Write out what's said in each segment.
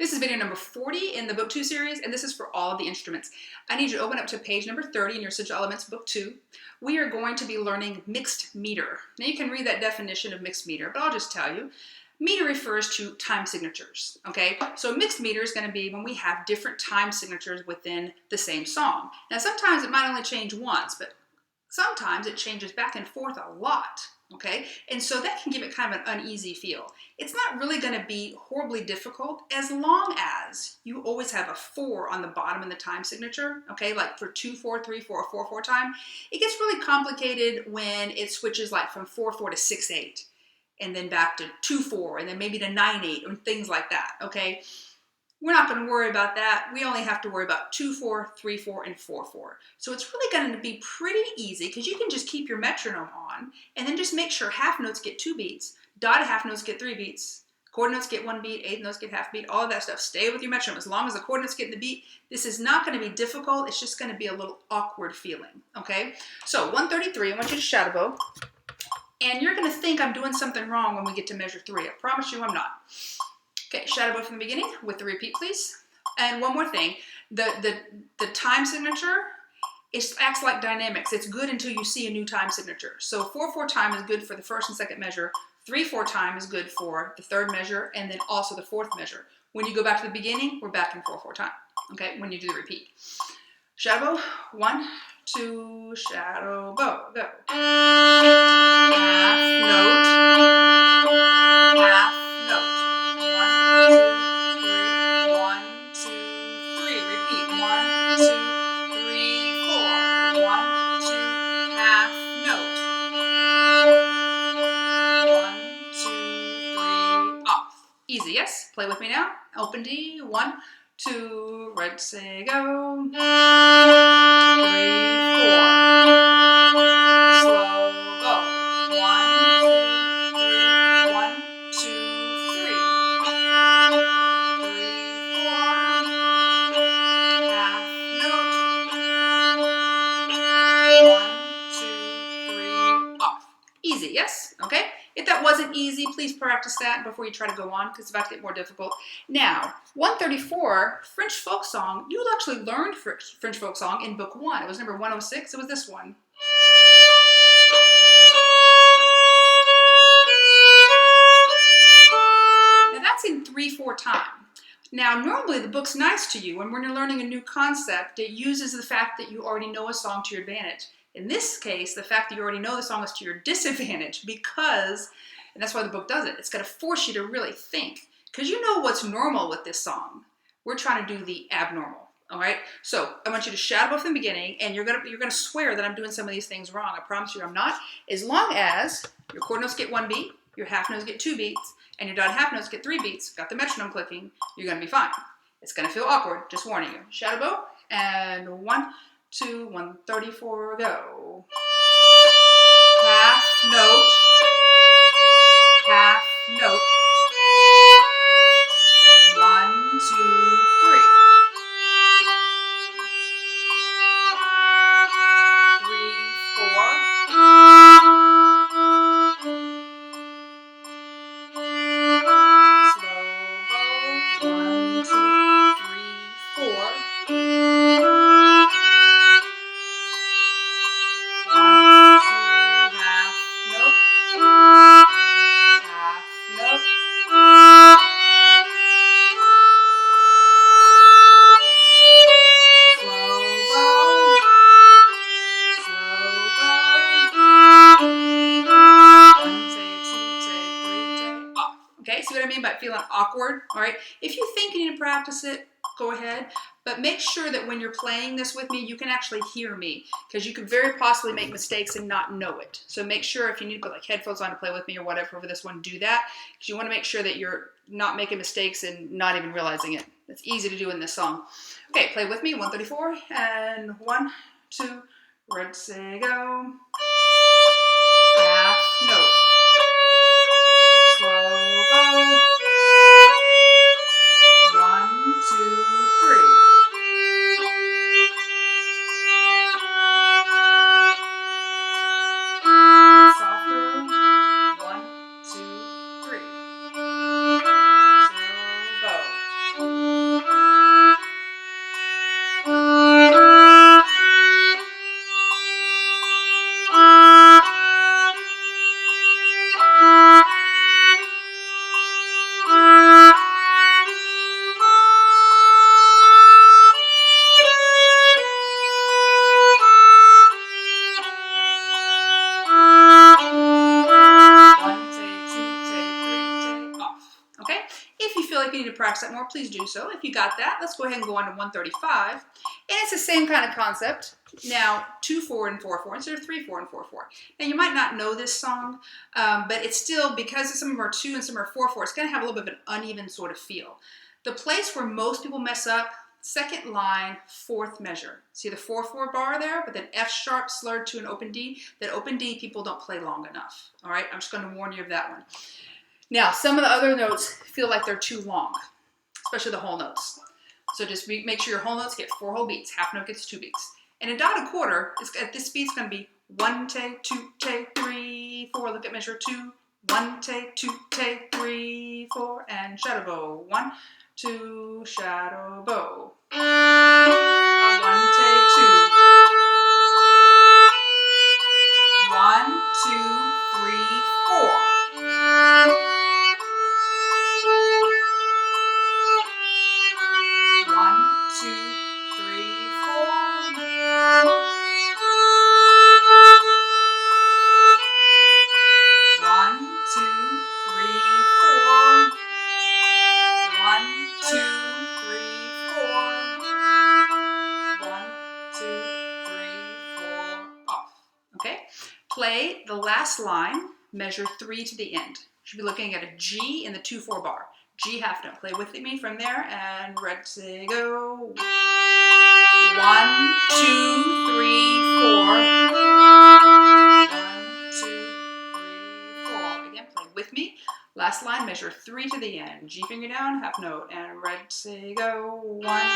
This is video number 40 in the Book 2 series, and this is for all of the instruments. I need you to open up to page number 30 in your Essential Elements Book 2. We are going to be learning mixed meter. Now you can read that definition of mixed meter, but I'll just tell you. Meter refers to time signatures, okay? So mixed meter is going to be when we have different time signatures within the same song. Now sometimes it might only change once, but sometimes it changes back and forth a lot, okay? And so that can give it kind of an uneasy feel. It's not really going to be horribly difficult as long as you always have a 4 on the bottom in the time signature, okay? Like for 2/4, 3/4, 4/4 time. It gets really complicated when it switches like from 4/4 to 6/8 and then back to 2/4 and then maybe to 9/8 and things like that, okay? We're not going to worry about that. We only have to worry about 2/4, 3/4, and 4/4. So it's really going to be pretty easy because you can just keep your metronome on and then just make sure half notes get 2 beats, dotted half notes get 3 beats, quarter notes get 1 beat, eighth notes get half beat, all of that stuff. Stay with your metronome as long as the quarter notes get the beat. This is not going to be difficult. It's just going to be a little awkward feeling, okay? So 133, I want you to shadow bow. And you're going to think I'm doing something wrong when we get to measure 3. I promise you I'm not. Okay, shadow bow from the beginning with the repeat, please. And one more thing, the time signature, it acts like dynamics. It's good until you see a new time signature. So 4/4 time is good for the first and second measure. 3/4 time is good for the third measure and then also the fourth measure. When you go back to the beginning, we're back in 4/4 time, okay, when you do the repeat. Shadow bow, 1, 2, shadow bow, go. Half note, half note. 1, 2, 3, 1, 2, 3. Repeat. 1, 2, 3, 4. 1, 2, half note. 1, 2, 3, off. Easy, yes? Play with me now. Open D. 1, 2, red, say, go. 3, 4. Slow go. 1, 2, 3. 1, 2, 3. 3, 4. Half note. 1, 2, 3, off. Easy, yes? Okay? If that wasn't easy, please practice that before you try to go on because it's about to get more difficult. Now, 134, French folk song. You actually learned French folk song in book 1. It was number 106. It was this one. Now that's in 3/4 time. Now, normally the book's nice to you, and when you're learning a new concept, it uses the fact that you already know a song to your advantage. In this case, the fact that you already know the song is to your disadvantage because, and that's why the book does it, it's going to force you to really think because you know what's normal with this song. We're trying to do the abnormal, all right? So I want you to shadow bow from the beginning, and you're gonna swear that I'm doing some of these things wrong. I promise you I'm not. As long as your quarter notes get 1 beat, your half notes get 2 beats, and your dotted half notes get 3 beats, got the metronome clicking, you're going to be fine. It's going to feel awkward, just warning you. Shadow bow, and 1, 2, 134, go. Half note, half note. 1, 2, 3. 3, 4. Slow bow. 1, 2, 3, 4. 1, 2, half note. Half note. Slow bow. Slow bow. 1 take, 2 take, 3 take, off. Okay, see what I mean by feeling awkward? All right, if you think you need to practice it, go ahead. But make sure that when you're playing this with me, you can actually hear me because you could very possibly make mistakes and not know it. So make sure if you need to put like headphones on to play with me or whatever for this one, do that because you want to make sure that you're not making mistakes and not even realizing it. It's easy to do in this song. Okay, play with me, 134, and 1, 2, red, say, go. Half note. Slow bow. 1, 2, 3. Get softer. 1, 2, 3. Slow bow. practice that more, please do so. If you got that, let's go ahead and go on to 135. And it's the same kind of concept. Now, 2/4 and 4/4 instead of 3/4 and 4/4. Now, you might not know this song, but it's still, because some of them are 2 and some are 4/4, it's going to have a little bit of an uneven sort of feel. The place where most people mess up, second line, 4th measure. See the 4/4 bar there, but then F sharp slurred to an open D. That open D people don't play long enough. All right, I'm just going to warn you of that one. Now, some of the other notes feel like they're too long, especially the whole notes. So just make sure your whole notes get 4 whole beats. Half note gets 2 beats. And in dotted quarter, at this speed, it's going to be 1 take, 2 take, 3, 4. Look at measure 2. 1 take, 2 take, 3, 4, and shadow bow. 1, 2, shadow bow. 1 take, 2. 1, 2, 3, 4. 1, 2, 3, 4. 1, 2, 3, 4. 1, 2, 3, 4. 1, 2, 3, 4. Off. Okay? Play the last line, measure 3 to the end. You should be looking at a G in the 2/4 bar. G half note. Play with me from there, and ready, say, go. 1, 2, 3, 4. 1, 2, 3, 4. Again, play with me. Last line, measure 3 to the end. G finger down, half note, and ready, say, go. 1,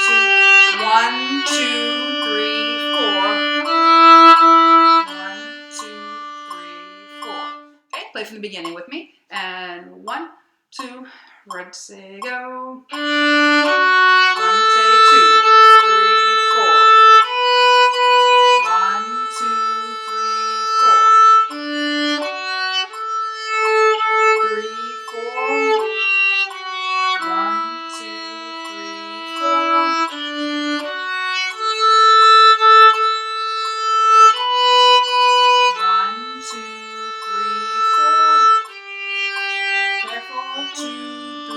2, 1, 2, 3, 4. 1, 2, 3, 4. Okay, play from the beginning with me. And 1, 2, ready, say, go. 1, take 2, 3, 4. 1, 2, 3, 4. 3, 4. 1, 2, 3, 4. 1, 2, 3, 4. Careful, 2, 3, 4.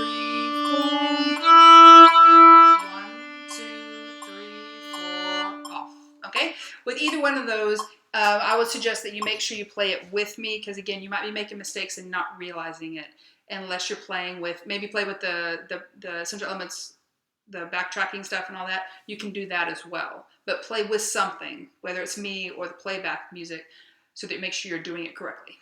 1, 2, 3, 4. Off. Okay? With either one of those, I would suggest that you make sure you play it with me, because again, you might be making mistakes and not realizing it, unless you're playing with, maybe play with the essential elements, the backtracking stuff and all that. You can do that as well. But play with something, whether it's me or the playback music, so that you make sure you're doing it correctly.